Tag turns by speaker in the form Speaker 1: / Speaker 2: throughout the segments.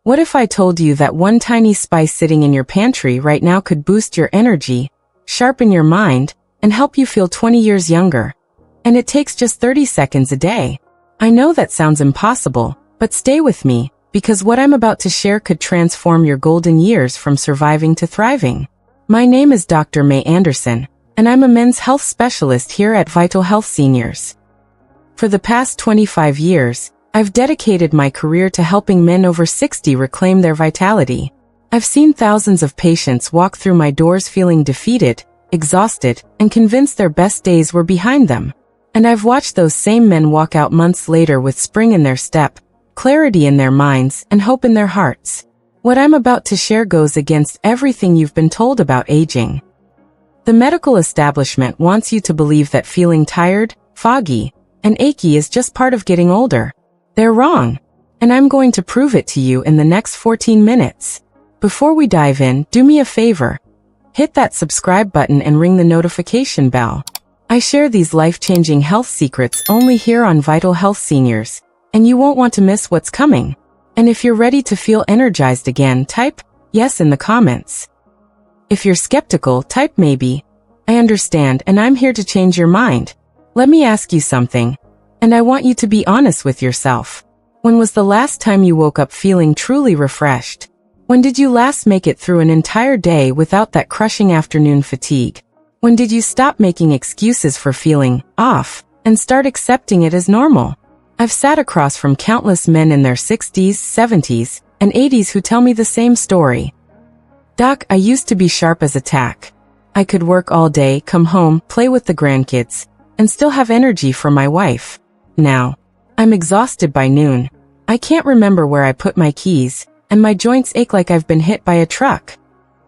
Speaker 1: What if I told you that one tiny spice sitting in your pantry right now could boost your energy, sharpen your mind, and help you feel 20 years younger? And it takes just 30 seconds a day. I know that sounds impossible, but stay with me, because what I'm about to share could transform your golden years from surviving to thriving. My name is Dr. Mei Anderson, and I'm a men's health specialist here at Vital Health Seniors. For the past 25 years, I've dedicated my career to helping men over 60 reclaim their vitality. I've seen thousands of patients walk through my doors feeling defeated, exhausted, and convinced their best days were behind them. And I've watched those same men walk out months later with spring in their step, clarity in their minds, and hope in their hearts. What I'm about to share goes against everything you've been told about aging. The medical establishment wants you to believe that feeling tired, foggy, and achy is just part of getting older. They're wrong. And I'm going to prove it to you in the next 14 minutes. Before we dive in, do me a favor. Hit that subscribe button and ring the notification bell. I share these life-changing health secrets only here on Vital Health Seniors, and you won't want to miss what's coming. And if you're ready to feel energized again, type yes in the comments. If you're skeptical, type maybe. I understand, and I'm here to change your mind. Let me ask you something. And I want you to be honest with yourself. When was the last time you woke up feeling truly refreshed? When did you last make it through an entire day without that crushing afternoon fatigue? When did you stop making excuses for feeling off and start accepting it as normal? I've sat across from countless men in their 60s, 70s, and 80s who tell me the same story. Doc, I used to be sharp as a tack. I could work all day, come home, play with the grandkids, and still have energy for my wife. Now, I'm exhausted by noon. I can't remember where I put my keys, and my joints ache like I've been hit by a truck.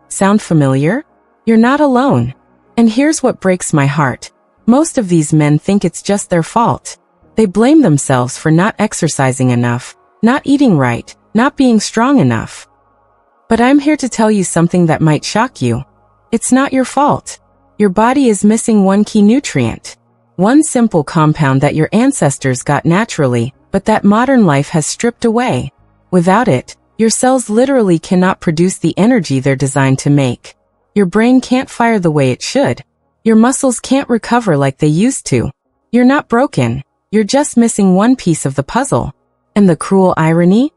Speaker 1: Sound familiar? You're not alone. And here's what breaks my heart. Most of these men think it's just their fault. They blame themselves for not exercising enough, not eating right, not being strong enough. But I'm here to tell you something that might shock you. It's not your fault. Your body is missing one key nutrient. One simple compound that your ancestors got naturally, but that modern life has stripped away. Without it, your cells literally cannot produce the energy they're designed to make. Your brain can't fire the way it should. Your muscles can't recover like they used to. You're not broken. You're just missing one piece of the puzzle. And the cruel irony?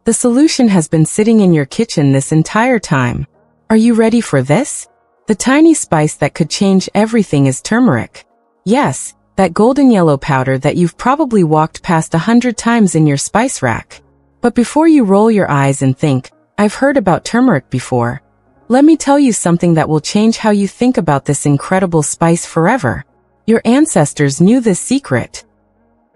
Speaker 1: The solution has been sitting in your kitchen this entire time. Are you ready for this? The tiny spice that could change everything is turmeric. Yes, that golden yellow powder that you've probably walked past 100 times in your spice rack. But before you roll your eyes and think, I've heard about turmeric before, let me tell you something that will change how you think about this incredible spice forever. Your ancestors knew this secret.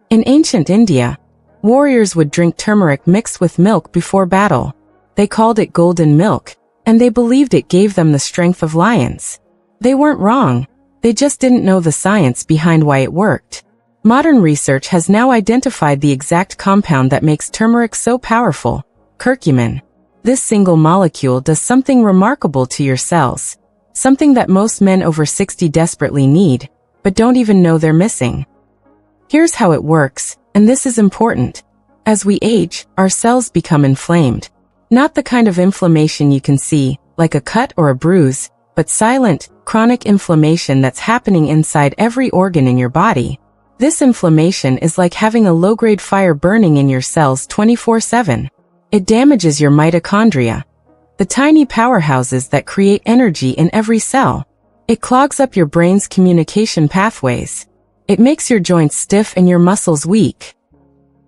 Speaker 1: In ancient India, warriors would drink turmeric mixed with milk before battle. They called it golden milk, and they believed it gave them the strength of lions. They weren't wrong. They just didn't know the science behind why it worked. Modern research has now identified the exact compound that makes turmeric so powerful: curcumin. This single molecule does something remarkable to your cells, something that most men over 60 desperately need, but don't even know they're missing. Here's how it works, and this is important. As we age, our cells become inflamed. Not the kind of inflammation you can see, like a cut or a bruise, but silent, chronic inflammation that's happening inside every organ in your body. This inflammation is like having a low-grade fire burning in your cells 24/7. It damages your mitochondria, the tiny powerhouses that create energy in every cell. It clogs up your brain's communication pathways. It makes your joints stiff and your muscles weak.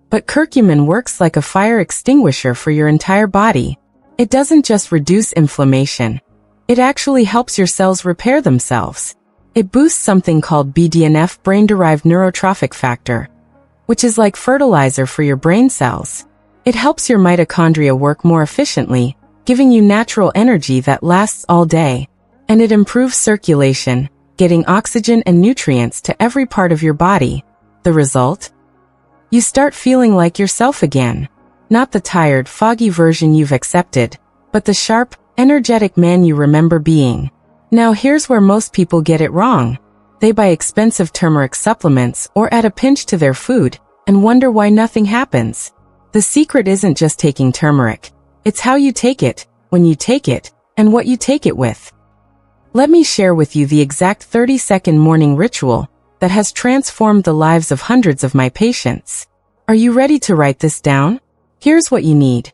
Speaker 1: But curcumin works like a fire extinguisher for your entire body. It doesn't just reduce inflammation. It actually helps your cells repair themselves. It boosts something called BDNF, brain-derived neurotrophic factor, which is like fertilizer for your brain cells. It helps your mitochondria work more efficiently, giving you natural energy that lasts all day. And it improves circulation, getting oxygen and nutrients to every part of your body. The result? You start feeling like yourself again. Not the tired, foggy version you've accepted, but the sharp, energetic man you remember being. Now here's where most people get it wrong. They buy expensive turmeric supplements or add a pinch to their food and wonder why nothing happens. The secret isn't just taking turmeric, It's how you take it, when you take it, and what you take it with. Let me share with you the exact 30-second morning ritual that has transformed the lives of hundreds of my patients. Are you ready to write this down? Here's what you need.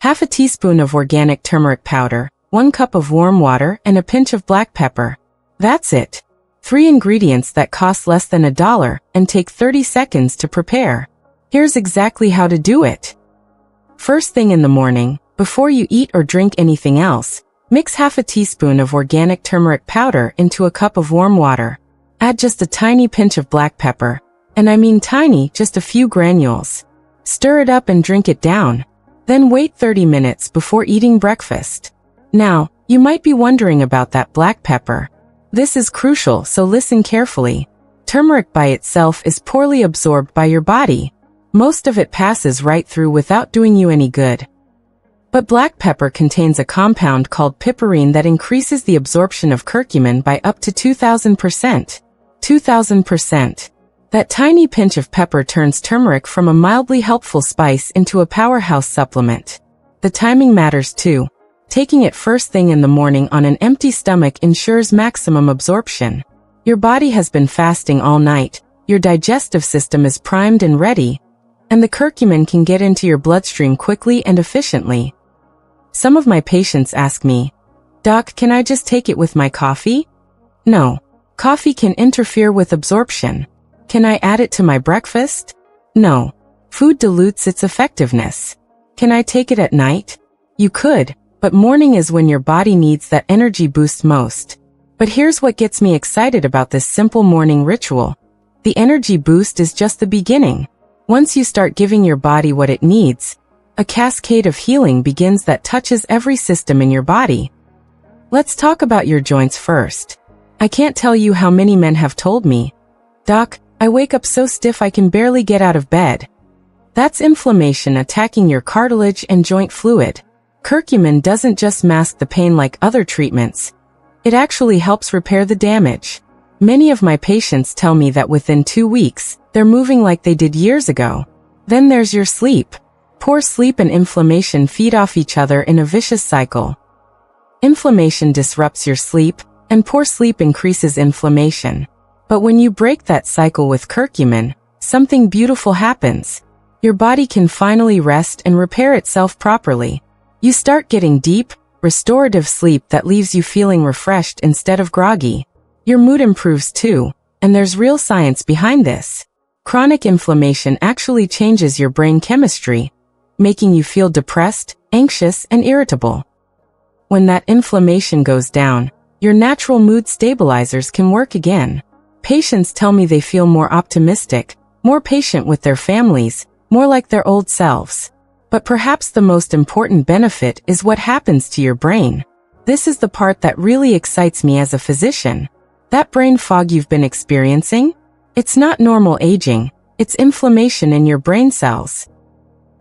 Speaker 1: Half a teaspoon of organic turmeric powder, 1 cup of warm water, and a pinch of black pepper. That's it. 3 ingredients that cost less than $1 and take 30 seconds to prepare. Here's exactly how to do it. First thing in the morning, before you eat or drink anything else, mix half a teaspoon of organic turmeric powder into a cup of warm water. Add just a tiny pinch of black pepper, and I mean tiny, just a few granules. Stir it up and drink it down. Then wait 30 minutes before eating breakfast. Now, you might be wondering about that black pepper. This is crucial, so listen carefully. Turmeric by itself is poorly absorbed by your body. Most of it passes right through without doing you any good. But black pepper contains a compound called piperine that increases the absorption of curcumin by up to 2,000%. 2,000%. That tiny pinch of pepper turns turmeric from a mildly helpful spice into a powerhouse supplement. The timing matters too. Taking it first thing in the morning on an empty stomach ensures maximum absorption. Your body has been fasting all night, your digestive system is primed and ready, and the curcumin can get into your bloodstream quickly and efficiently. Some of my patients ask me, "Doc, can I just take it with my coffee?" No. Coffee can interfere with absorption. Can I add it to my breakfast? No. Food dilutes its effectiveness. Can I take it at night? You could, but morning is when your body needs that energy boost most. But here's what gets me excited about this simple morning ritual. The energy boost is just the beginning. Once you start giving your body what it needs, a cascade of healing begins that touches every system in your body. Let's talk about your joints first. I can't tell you how many men have told me, "Doc, I wake up so stiff I can barely get out of bed." That's inflammation attacking your cartilage and joint fluid. Curcumin doesn't just mask the pain like other treatments. It actually helps repair the damage. Many of my patients tell me that within 2 weeks, they're moving like they did years ago. Then there's your sleep. Poor sleep and inflammation feed off each other in a vicious cycle. Inflammation disrupts your sleep, and poor sleep increases inflammation. But when you break that cycle with curcumin, something beautiful happens. Your body can finally rest and repair itself properly. You start getting deep, restorative sleep that leaves you feeling refreshed instead of groggy. Your mood improves too, and there's real science behind this. Chronic inflammation actually changes your brain chemistry, making you feel depressed, anxious, and irritable. When that inflammation goes down, your natural mood stabilizers can work again. Patients tell me they feel more optimistic, more patient with their families, more like their old selves. But perhaps the most important benefit is what happens to your brain. This is the part that really excites me as a physician. That brain fog you've been experiencing? It's not normal aging, it's inflammation in your brain cells.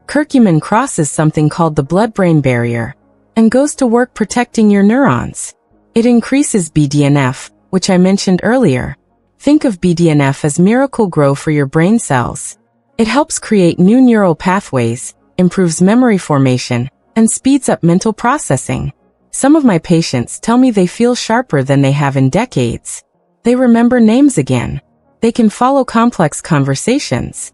Speaker 1: Curcumin crosses something called the blood-brain barrier and goes to work protecting your neurons. It increases BDNF, which I mentioned earlier. Think of BDNF as miracle grow for your brain cells. It helps create new neural pathways, improves memory formation, and speeds up mental processing. Some of my patients tell me they feel sharper than they have in decades. They remember names again. They can follow complex conversations.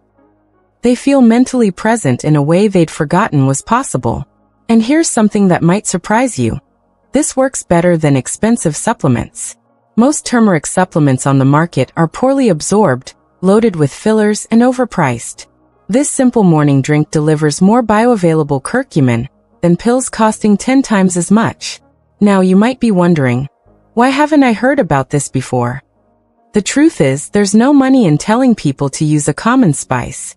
Speaker 1: They feel mentally present in a way they'd forgotten was possible. And here's something that might surprise you. This works better than expensive supplements. Most turmeric supplements on the market are poorly absorbed, loaded with fillers, and overpriced. This simple morning drink delivers more bioavailable curcumin than pills costing 10 times as much. Now you might be wondering, why haven't I heard about this before? The truth is, there's no money in telling people to use a common spice.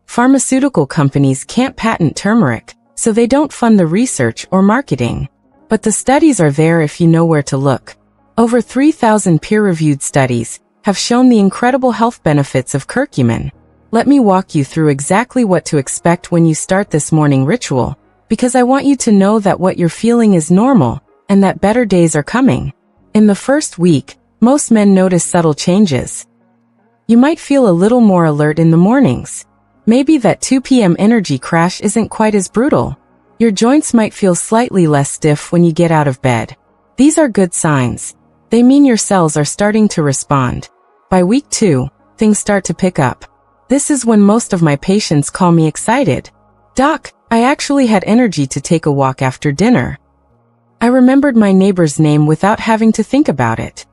Speaker 1: Pharmaceutical companies can't patent turmeric, so they don't fund the research or marketing. But the studies are there if you know where to look. Over 3,000 peer-reviewed studies have shown the incredible health benefits of curcumin. Let me walk you through exactly what to expect when you start this morning ritual, because I want you to know that what you're feeling is normal, and that better days are coming. In the first week, most men notice subtle changes. You might feel a little more alert in the mornings. Maybe that 2 p.m. energy crash isn't quite as brutal. Your joints might feel slightly less stiff when you get out of bed. These are good signs. They mean your cells are starting to respond. By week 2, things start to pick up. This is when most of my patients call me excited. Doc, I actually had energy to take a walk after dinner. I remembered my neighbor's name without having to think about it.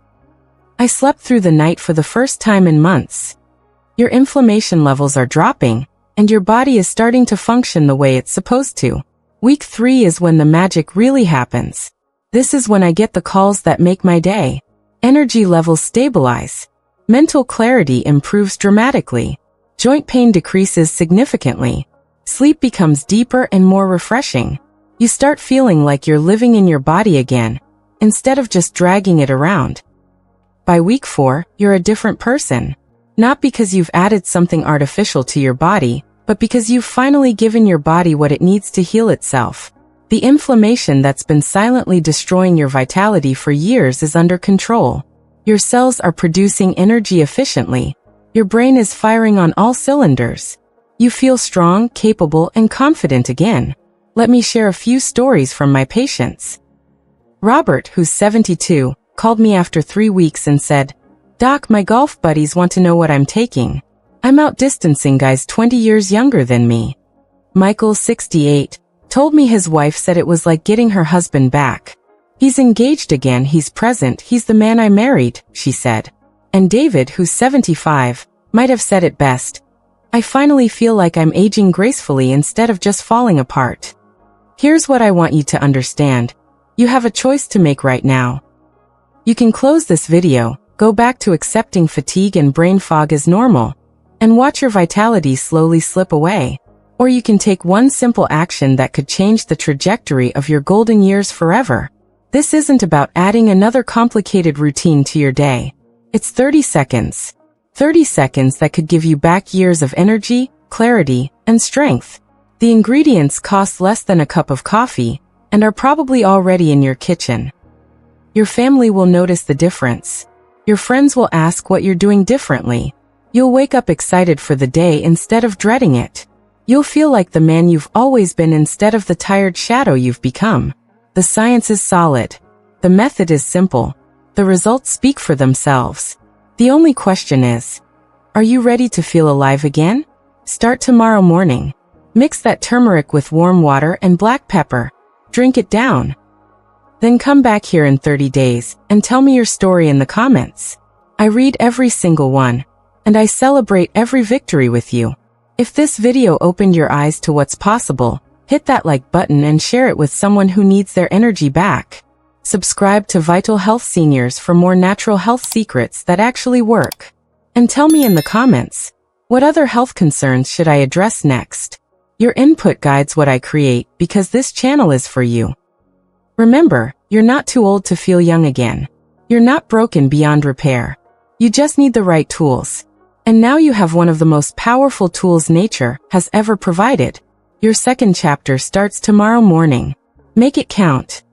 Speaker 1: I slept through the night for the first time in months. Your inflammation levels are dropping, and your body is starting to function the way it's supposed to. Week 3 is when the magic really happens. This is when I get the calls that make my day. Energy levels stabilize. Mental clarity improves dramatically. Joint pain decreases significantly. Sleep becomes deeper and more refreshing. You start feeling like you're living in your body again, instead of just dragging it around. By week 4, you're a different person. Not because you've added something artificial to your body, but because you've finally given your body what it needs to heal itself. The inflammation that's been silently destroying your vitality for years is under control. Your cells are producing energy efficiently. Your brain is firing on all cylinders. You feel strong, capable, and confident again. Let me share a few stories from my patients. Robert, who's 72, called me after 3 weeks and said, "Doc, my golf buddies want to know what I'm taking. I'm outdistancing guys 20 years younger than me." Michael, 68, told me his wife said it was like getting her husband back. "He's engaged again, he's present, he's the man I married," she said. And David, who's 75, might have said it best, "I finally feel like I'm aging gracefully instead of just falling apart." Here's what I want you to understand. You have a choice to make right now. You can close this video, go back to accepting fatigue and brain fog as normal, and watch your vitality slowly slip away. Or you can take one simple action that could change the trajectory of your golden years forever. This isn't about adding another complicated routine to your day. It's 30 seconds. 30 seconds that could give you back years of energy, clarity, and strength. The ingredients cost less than a cup of coffee and are probably already in your kitchen. Your family will notice the difference. Your friends will ask what you're doing differently. You'll wake up excited for the day instead of dreading it. You'll feel like the man you've always been instead of the tired shadow you've become. The science is solid. The method is simple. The results speak for themselves. The only question is, are you ready to feel alive again? Start tomorrow morning. Mix that turmeric with warm water and black pepper. Drink it down. Then come back here in 30 days and tell me your story in the comments. I read every single one, and I celebrate every victory with you. If this video opened your eyes to what's possible, hit that like button and share it with someone who needs their energy back. Subscribe to Vital Health Seniors for more natural health secrets that actually work. And tell me in the comments, what other health concerns should I address next? Your input guides what I create because this channel is for you. Remember, you're not too old to feel young again. You're not broken beyond repair. You just need the right tools. And now you have one of the most powerful tools nature has ever provided. Your second chapter starts tomorrow morning. Make it count.